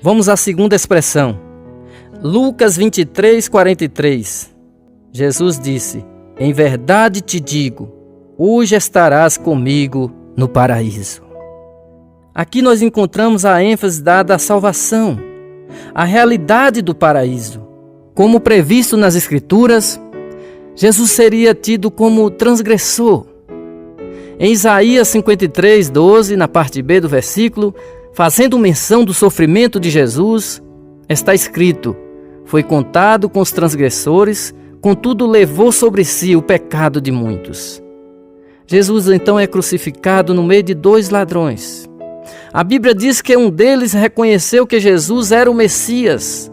Vamos à segunda expressão. Lucas 23, 43. Jesus disse: em verdade te digo, hoje estarás comigo no paraíso. Aqui nós encontramos a ênfase dada à salvação, à realidade do paraíso. Como previsto nas Escrituras, Jesus seria tido como transgressor. Em Isaías 53, 12, na parte B do versículo, fazendo menção do sofrimento de Jesus, está escrito: foi contado com os transgressores, contudo levou sobre si o pecado de muitos. Jesus então é crucificado no meio de dois ladrões. A Bíblia diz que um deles reconheceu que Jesus era o Messias,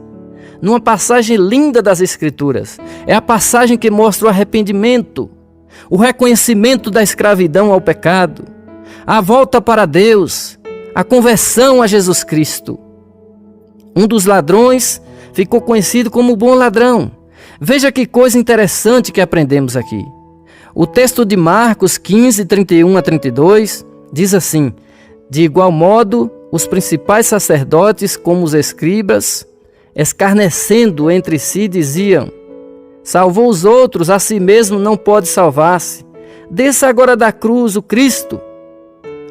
numa passagem linda das Escrituras. É a passagem que mostra o arrependimento, o reconhecimento da escravidão ao pecado, a volta para Deus, a conversão a Jesus Cristo. Um dos ladrões ficou conhecido como o bom ladrão. Veja que coisa interessante que aprendemos aqui. O texto de Marcos 15, 31 a 32 diz assim: de igual modo, os principais sacerdotes, como os escribas, escarnecendo entre si, diziam: salvou os outros, a si mesmo não pode salvar-se. Desça agora da cruz o Cristo,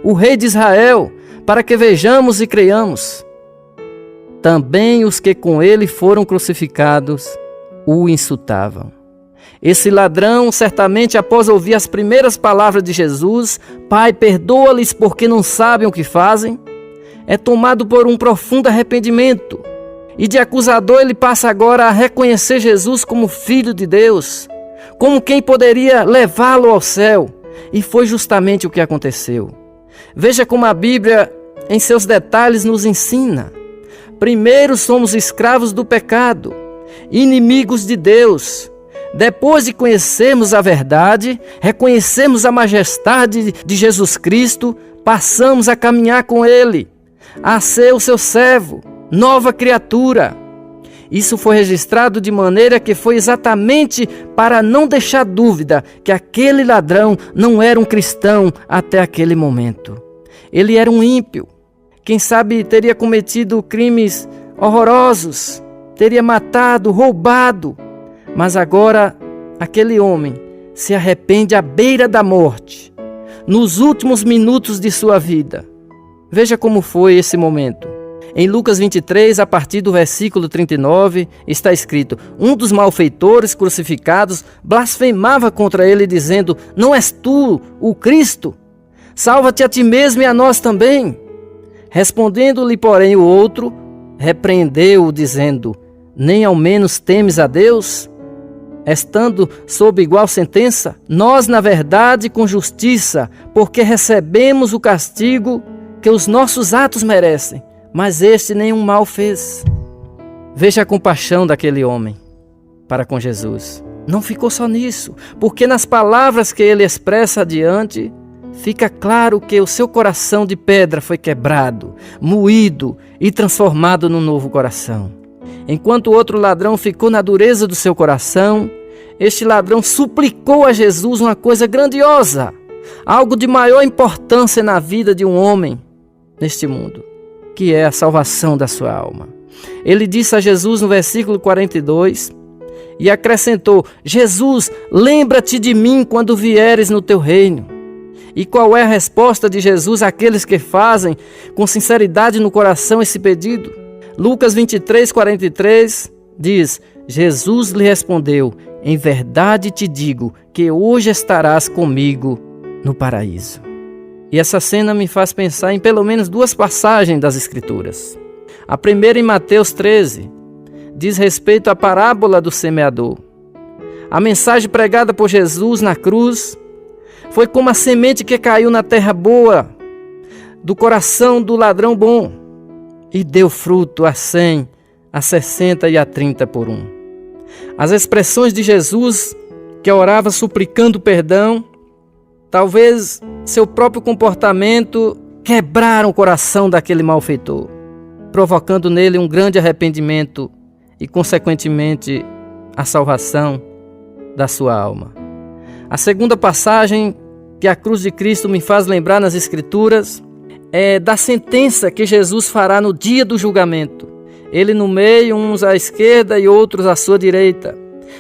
o Rei de Israel, para que vejamos e creiamos. Também os que com ele foram crucificados o insultavam. Esse ladrão, certamente após ouvir as primeiras palavras de Jesus, Pai, perdoa-lhes porque não sabem o que fazem, é tomado por um profundo arrependimento. E de acusador ele passa agora a reconhecer Jesus como Filho de Deus, como quem poderia levá-lo ao céu. E foi justamente o que aconteceu. Veja como a Bíblia, em seus detalhes, nos ensina. Primeiro somos escravos do pecado, inimigos de Deus. Depois de conhecermos a verdade, reconhecermos a majestade de Jesus Cristo, passamos a caminhar com Ele, a ser o seu servo, nova criatura. Isso foi registrado de maneira que foi exatamente para não deixar dúvida que aquele ladrão não era um cristão até aquele momento. Ele era um ímpio. Quem sabe teria cometido crimes horrorosos, teria matado, roubado. Mas agora aquele homem se arrepende à beira da morte, nos últimos minutos de sua vida. Veja como foi esse momento. Em Lucas 23, a partir do versículo 39, está escrito: um dos malfeitores crucificados blasfemava contra ele, dizendo: não és tu o Cristo? Salva-te a ti mesmo e a nós também. Respondendo-lhe, porém, o outro, repreendeu-o, dizendo: nem ao menos temes a Deus, estando sob igual sentença? Nós, na verdade, com justiça, porque recebemos o castigo que os nossos atos merecem, mas este nenhum mal fez. Veja a compaixão daquele homem para com Jesus. Não ficou só nisso, porque nas palavras que ele expressa adiante, fica claro que o seu coração de pedra foi quebrado, moído e transformado num novo coração. Enquanto o outro ladrão ficou na dureza do seu coração, este ladrão suplicou a Jesus uma coisa grandiosa, algo de maior importância na vida de um homem neste mundo, que é a salvação da sua alma. Ele disse a Jesus no versículo 42 e acrescentou: Jesus, lembra-te de mim quando vieres no teu reino. E qual é a resposta de Jesus àqueles que fazem com sinceridade no coração esse pedido? Lucas 23, 43 diz: Jesus lhe respondeu: em verdade te digo que hoje estarás comigo no paraíso. E essa cena me faz pensar em pelo menos duas passagens das Escrituras. A primeira, em Mateus 13, diz respeito à parábola do semeador. A mensagem pregada por Jesus na cruz foi como a semente que caiu na terra boa do coração do ladrão bom e deu fruto a 100, a 60 e a 30 por um. As expressões de Jesus, que orava suplicando perdão, talvez seu próprio comportamento, quebraram o coração daquele malfeitor, provocando nele um grande arrependimento e, consequentemente, a salvação da sua alma. A segunda passagem que a cruz de Cristo me faz lembrar nas Escrituras é da sentença que Jesus fará no dia do julgamento. ele no meio, uns à esquerda e outros à sua direita.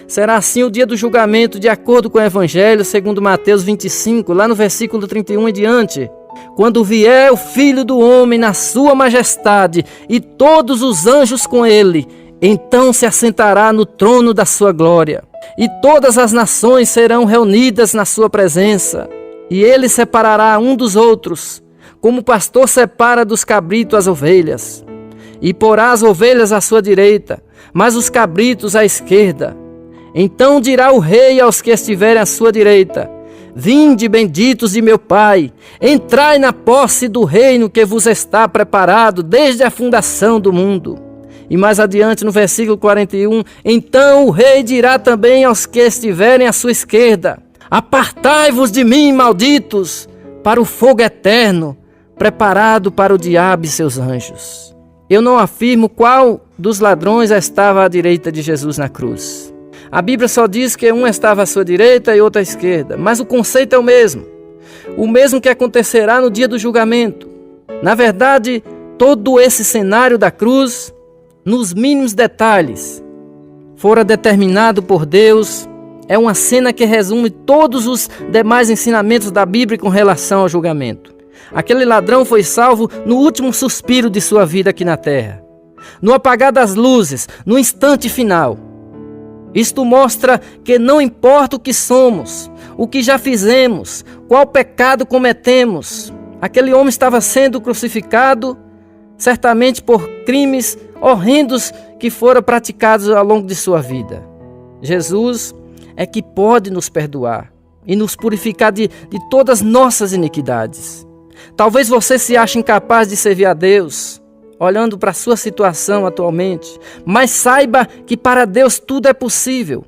Será assim o dia do julgamento, de acordo com o Evangelho, segundo Mateus 25, lá no versículo 31 e diante. Quando vier o Filho do Homem na sua majestade e todos os anjos com ele, então se assentará no trono da sua glória. E todas as nações serão reunidas na sua presença. E ele separará um dos outros, como o pastor separa dos cabritos as ovelhas. E porá as ovelhas à sua direita, mas os cabritos à esquerda. Então dirá o rei aos que estiverem à sua direita: Vinde, benditos de meu Pai, entrai na posse do reino que vos está preparado desde a fundação do mundo. E mais adiante no versículo 41, então o rei dirá também aos que estiverem à sua esquerda: Apartai-vos de mim, malditos, para o fogo eterno, preparado para o diabo e seus anjos. Eu não afirmo qual dos ladrões estava à direita de Jesus na cruz. A Bíblia só diz que um estava à sua direita e outro à esquerda, mas o conceito é o mesmo que acontecerá no dia do julgamento. Na verdade, todo esse cenário da cruz, nos mínimos detalhes, fora determinado por Deus. É uma cena que resume todos os demais ensinamentos da Bíblia com relação ao julgamento. Aquele ladrão foi salvo no último suspiro de sua vida aqui na terra, no apagar das luzes, no instante final. Isto mostra que não importa o que somos, o que já fizemos, qual pecado cometemos, aquele homem estava sendo crucificado, certamente por crimes horrendos que foram praticados ao longo de sua vida. Jesus é que pode nos perdoar e nos purificar de todas nossas iniquidades. Talvez você se ache incapaz de servir a Deus, olhando para a sua situação atualmente, mas saiba que para Deus tudo é possível.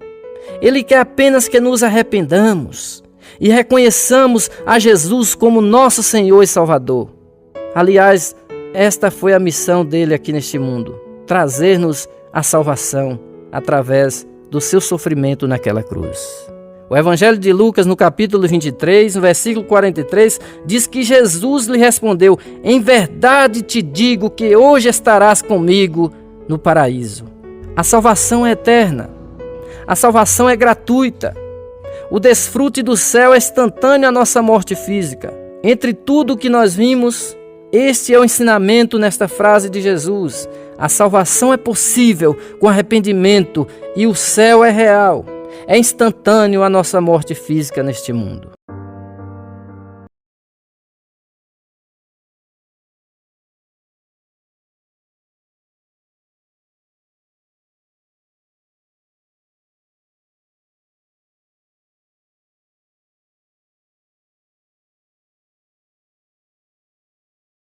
Ele quer apenas que nos arrependamos e reconheçamos a Jesus como nosso Senhor e Salvador. Aliás, esta foi a missão dele aqui neste mundo, trazer-nos a salvação através do seu sofrimento naquela cruz. O Evangelho de Lucas, no capítulo 23, no versículo 43, diz que Jesus lhe respondeu: Em verdade te digo que hoje estarás comigo no paraíso. A salvação é eterna. A salvação é gratuita. O desfrute do céu é instantâneo à nossa morte física. Entre tudo o que nós vimos, este é o ensinamento nesta frase de Jesus. A salvação é possível com arrependimento e o céu é real. É instantâneo a nossa morte física neste mundo.